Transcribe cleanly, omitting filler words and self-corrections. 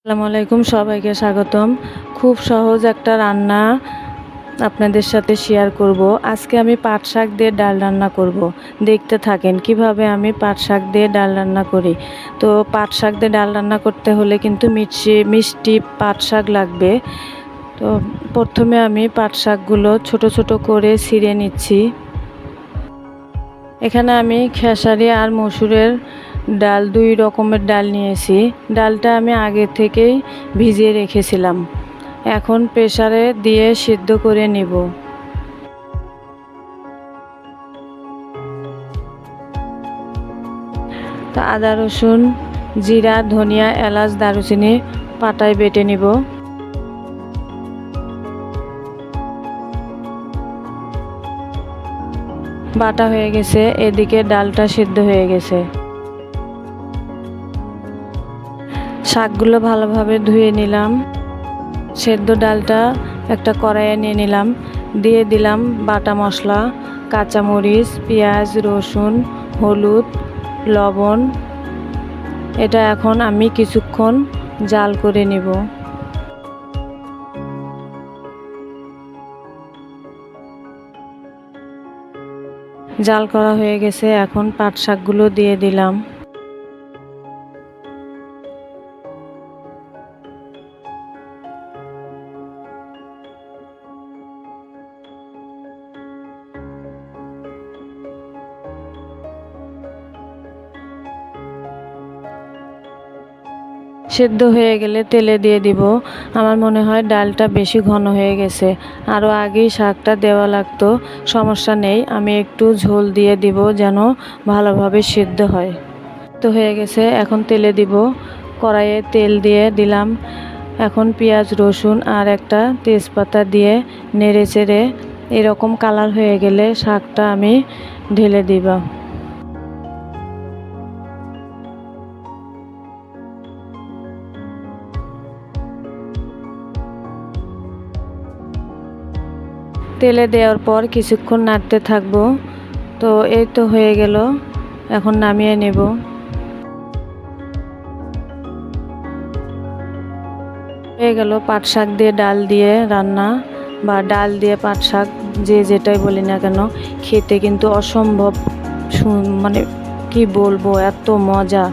আসসালামু আলাইকুম, সবাইকে স্বাগতম। খুব সহজ একটা রান্না আপনাদের সাথে শেয়ার করব। আজকে আমি পাট শাক দিয়ে ডাল রান্না করব। দেখতে থাকেন কিভাবে আমি পাট শাক দিয়ে ডাল রান্না করি। তো পাট শাক দিয়ে ডাল রান্না করতে হলে কিন্তু মিষ্টি পাট শাক লাগবে। তো প্রথমে আমি পাট শাকগুলো ছোট ছোট করে ছিঁড়ে নিচ্ছি। এখানে আমি খেসারি আর মসুরের ডাল, দুই রকমের ডাল নিয়েছি। ডালটা আমি আগে থেকেই ভিজিয়ে রেখেছিলাম। এখন প্রেসারে দিয়ে সিদ্ধ করে নিব। তা আদা, রসুন, জিরা, ধনিয়া, এলাচ, দারুচিনি পাটায় বেটে নিব। বাটা হয়ে গেছে, এদিকে ডালটা সিদ্ধ হয়ে গেছে। শাকগুলো ভালোভাবে ধুয়ে নিলাম। সেদ্ধ ডালটা একটা কড়াইয়ে নিয়ে নিলাম। দিয়ে দিলাম বাটা মশলা, কাঁচামরিচ, পেঁয়াজ, রসুন, হলুদ, লবণ। এটা এখন আমি কিছুক্ষণ জাল করে নিব। জাল করা হয়ে গেছে, এখন পাট শাকগুলো দিয়ে দিলাম। সেদ্ধ হয়ে গেলে তেলে দিয়ে দিব। আমার মনে হয় ডালটা বেশি ঘন হয়ে গেছে, আরও আগেই শাকটা দেওয়া লাগতো। সমস্যা নেই, আমি একটু ঝোল দিয়ে দিব যেন ভালোভাবে সিদ্ধ হয়। তো হয়ে গেছে, এখন তেলে দিব। কড়াইয়ে তেল দিয়ে দিলাম। এখন পেঁয়াজ, রসুন আর একটা তেজপাতা দিয়ে নেড়ে চেড়ে এরকম কালার হয়ে গেলে শাকটা আমি ঢেলে দিব। তেলে দেওয়ার পর কিছুক্ষণ নাড়তে থাকবো। তো এই তো হয়ে গেল, এখন নামিয়ে নেব। হয়ে গেল পাট শাক দিয়ে ডাল দিয়ে রান্না, বা ডাল দিয়ে পাট শাক, যে যেটাই বলি না কেন, খেতে কিন্তু অসম্ভব মানে কি বলবো, এত মজা।